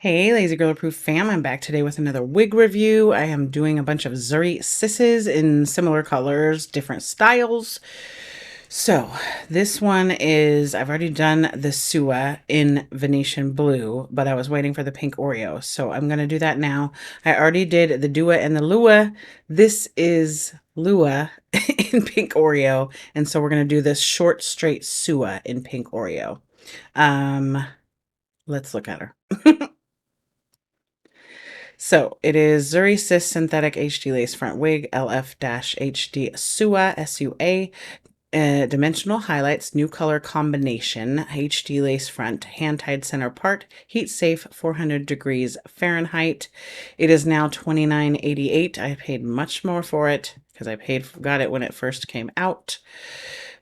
Hey, Lazy Girl Approved fam, I'm back today with another wig review. I am doing a bunch of Zury Sisses in similar colors, different styles. So this one is, I've already done the Sua in Venetian blue, but I was waiting for the Pink Oreo. So I'm going to do that now. I already did the Dua and the Lua. This is Lua in Pink Oreo. And so we're going to do this short, straight Sua in Pink Oreo. Um, let's look at her. So it is Zury Sis Synthetic HD Lace Front Wig, LF-HD Sua, S-U-A. Dimensional highlights, new color combination, HD lace front, hand-tied center part, heat safe, 400 degrees Fahrenheit. It is now $29.88. I paid much more for it because got it when it first came out.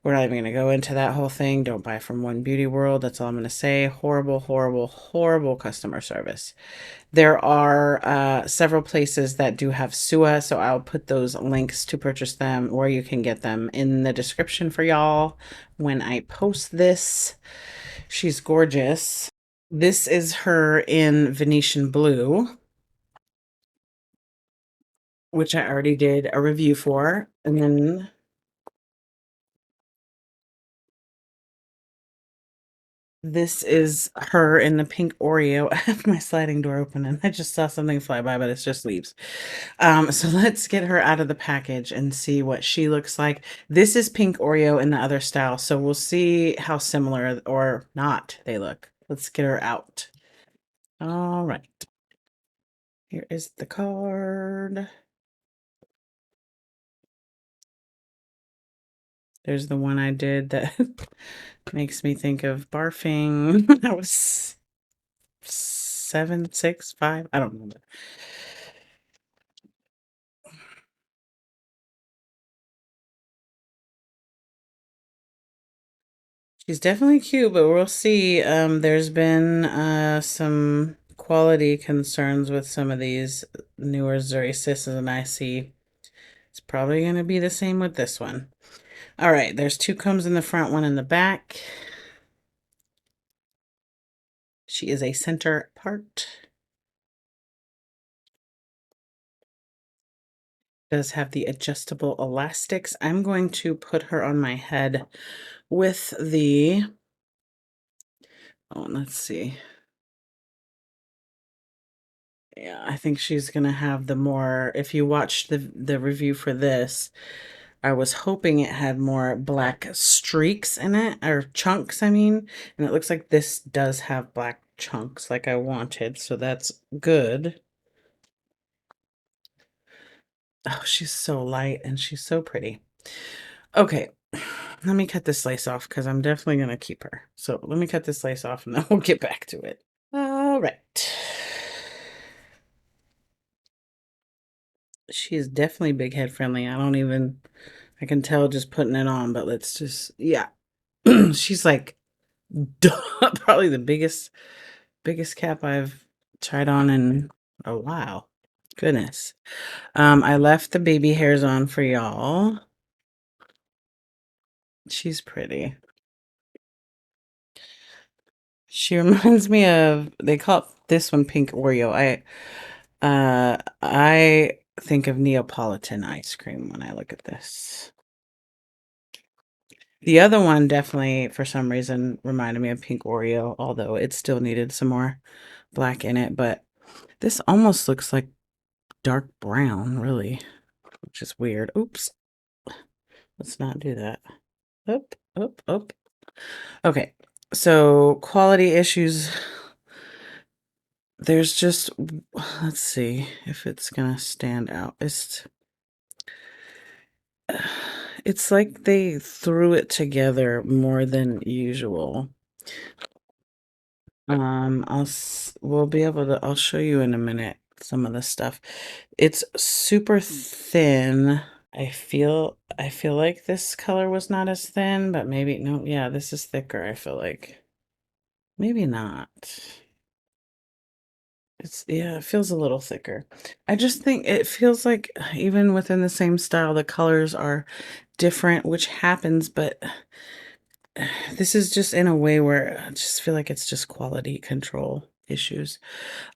We're not even going to go into that whole thing. Don't buy from One Beauty World. That's all I'm going to say. Horrible, horrible, horrible customer service. There are several places that do have Sua, so I'll put those links to purchase them, where you can get them, in the description for y'all when I post this. She's gorgeous. This is her in Venetian blue, which I already did a review for. And then this is her in the Pink Oreo. I have my sliding door open and I just saw something fly by, but it's just leaves. So let's get her out of the package and see what she looks like. This is Pink Oreo in the other style, so we'll see how similar or not they look. Let's get her out. All right. Here is the card. There's the one I did that makes me think of barfing. That was 7, 6, 5. I don't remember. She's definitely cute, but we'll see. There's been some quality concerns with some of these newer Zury Sisses, and I see it's probably going to be the same with this one. All right, there's 2 combs in the front, 1 in the back. She is a center part. Does have the adjustable elastics. I'm going to put her on my head with the, oh, let's see. Yeah, I think she's gonna have the more, if you watch the review for this, I was hoping it had more black streaks in it, or chunks, I mean, and it looks like this does have black chunks like I wanted, so that's good. Oh, she's so light and she's so pretty. Okay, let me cut this lace off because I'm definitely gonna keep her. So let me cut this lace off and then we'll get back to it. All right. She is definitely big head friendly. I can tell just putting it on, but let's just, yeah. She's like probably the biggest cap I've tried on in a while. Goodness. I left the baby hairs on for y'all. She's pretty. She reminds me of, they call this one Pink Oreo. I think of Neapolitan ice cream when I look at this. The other one definitely, for some reason, reminded me of Pink Oreo, although it still needed some more black in it. But this almost looks like dark brown, really, which is weird. Oops. Let's not do that. Up, up, up. Okay, so quality issues. There's just, let's see if it's gonna stand out. It's like they threw it together more than usual. We'll be able to, I'll show you in a minute some of the stuff. It's super thin. I feel like this color was not as thin, but maybe, no, yeah, this is thicker, I feel like. Maybe not. Yeah, it feels a little thicker. I just think it feels like even within the same style, the colors are different, which happens, but this is just in a way where I just feel like it's just quality control. issues.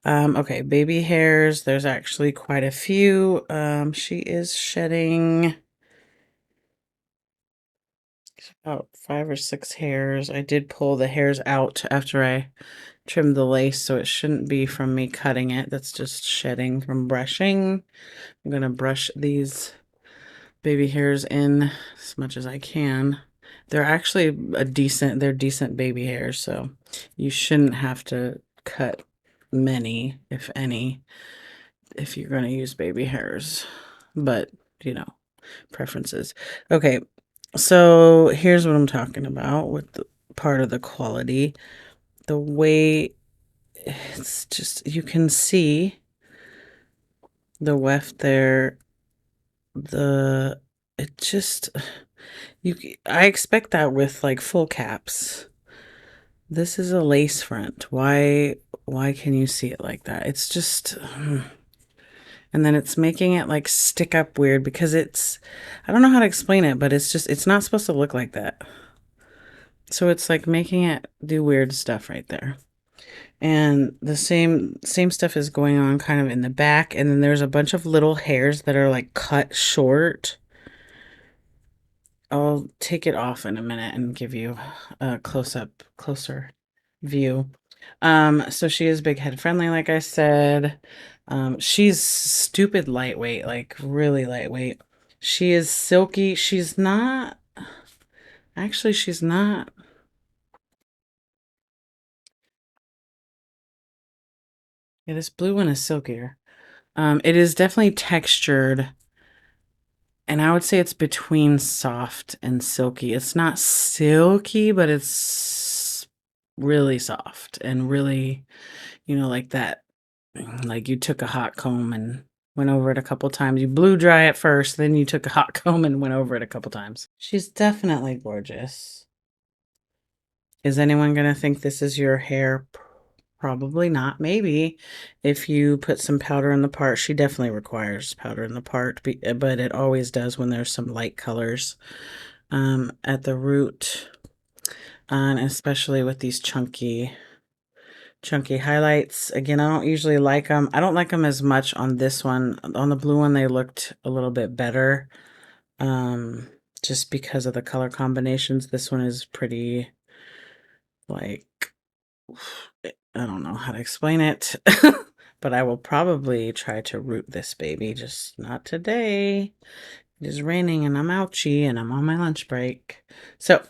Okay, baby hairs. There's actually quite a few. She is shedding about 5 or 6 hairs. I did pull the hairs out after I trimmed the lace, so it shouldn't be from me cutting it. That's just shedding from brushing. I'm gonna brush these baby hairs in as much as I can. They're actually they're decent baby hairs, so you shouldn't have to cut many, if any, if you're going to use baby hairs. But, you know, preferences. Okay, so here's what I'm talking about with the part of the quality. The way it's just, you can see the weft there, it just, I expect that with like full caps. This is a lace front. Why can you see it like that? It's just, and then it's making it like stick up weird because I don't know how to explain it, but it's not supposed to look like that. So it's like making it do weird stuff right there. And the same stuff is going on kind of in the back. And then there's a bunch of little hairs that are like cut short. I'll take it off in a minute and give you a closer view. So she is big head friendly, like I said. She's stupid lightweight, like really lightweight. She is silky. Actually, she's not. Yeah, this blue one is silkier. It is definitely textured, and I would say it's between soft and silky. It's not silky, but it's really soft and really, like that. Like you took a hot comb and went over it a couple times. You blew dry it first, then you took a hot comb and went over it a couple times. She's definitely gorgeous. Is anyone going to think this is your hair? Probably not. Maybe if you put some powder in the part. She definitely requires powder in the part, but it always does when there's some light colors at the root, and especially with these chunky highlights. Again, I don't usually like them. I don't like them as much on this one. On the blue one, they looked a little bit better, just because of the color combinations. This one is pretty, like, I don't know how to explain it, but I will probably try to root this baby, just not today. It is raining and I'm ouchy and I'm on my lunch break. So,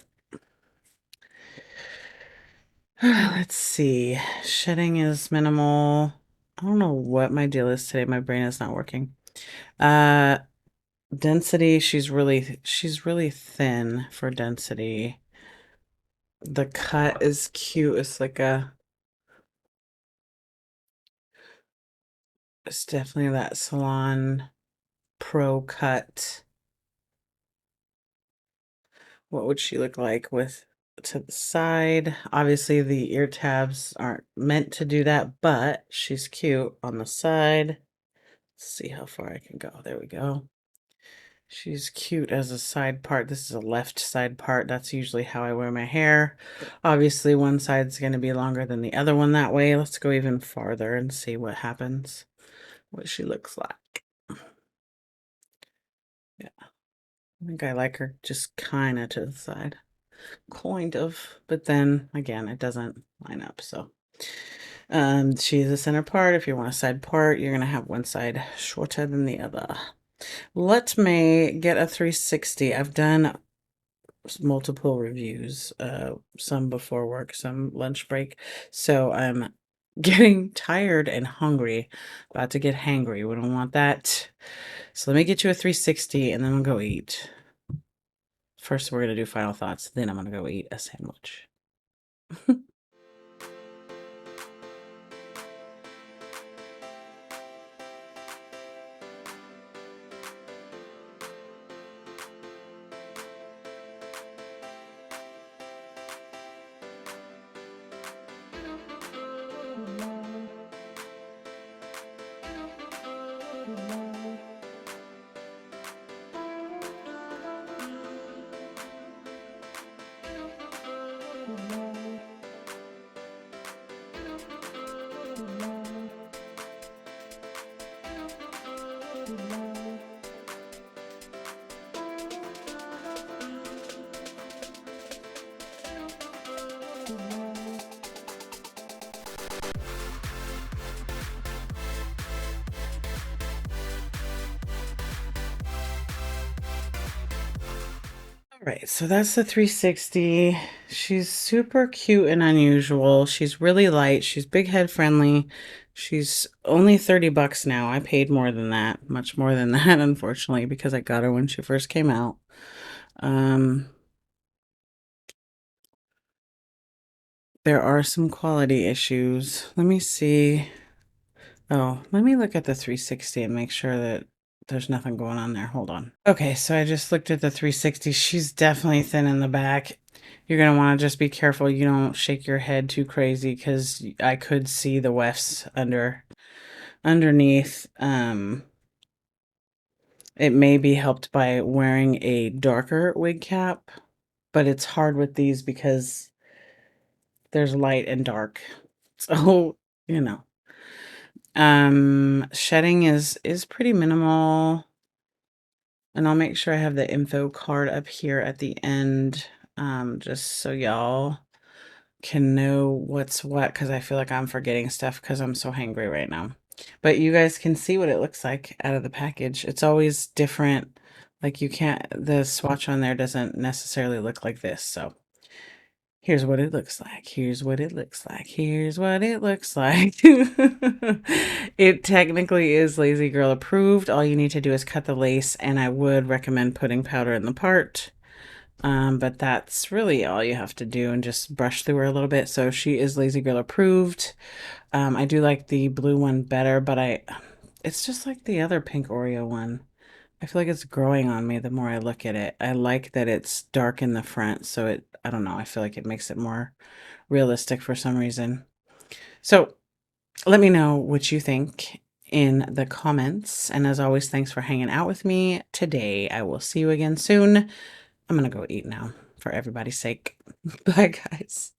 let's see. Shedding is minimal. I don't know what my deal is today. My brain is not working. Density, she's really thin for density. The cut is cute. It's definitely that salon pro cut. What would she look like with to the side? Obviously, the ear tabs aren't meant to do that, but she's cute on the side. Let's see how far I can go. There we go. She's cute as a side part. This is a left side part. That's usually how I wear my hair. Obviously, one side's going to be longer than the other one that way. Let's go even farther and see what happens, what she looks like. Yeah, I think I like her just kind of to the side. Kind of, but then again, it doesn't line up. So she's a center part. If you want a side part, you're gonna have one side shorter than the other. Let me get a 360. I've done multiple reviews, some before work, some lunch break, so I'm getting tired and hungry, about to get hangry. We don't want that. So let me get you a 360 and then we'll go eat. First, we're gonna do final thoughts, then I'm gonna go eat a sandwich. Right, so that's the 360. She's super cute and unusual. She's really light. She's big head friendly. She's only 30 bucks now. I paid more than that, much more than that, unfortunately, because I got her when she first came out. Um, there are some quality issues. Let me see. Oh, let me look at the 360 and make sure that there's nothing going on there. Hold on. Okay, so I just looked at the 360. She's definitely thin in the back. You're going to want to just be careful you don't shake your head too crazy because I could see the wefts underneath. It may be helped by wearing a darker wig cap, but it's hard with these because there's light and dark. So, you know. Shedding is pretty minimal. And I'll make sure I have the info card up here at the end, just so y'all can know what's what, because I feel like I'm forgetting stuff because I'm so hangry right now. But you guys can see what it looks like out of the package. It's always different. Like you can't, the swatch on there doesn't necessarily look like this. So here's what it looks like. Here's what it looks like. Here's what it looks like. It technically is Lazy Girl approved. All you need to do is cut the lace, and I would recommend putting powder in the part. But that's really all you have to do, and just brush through her a little bit. So she is Lazy Girl approved. I do like the blue one better, but it's just like the other Pink Oreo one. I feel like it's growing on me the more I look at it. I like that it's dark in the front, so I don't know, I feel like it makes it more realistic for some reason. So let me know what you think in the comments. And as always, thanks for hanging out with me today. I will see you again soon. I'm going to go eat now for everybody's sake. Bye, guys.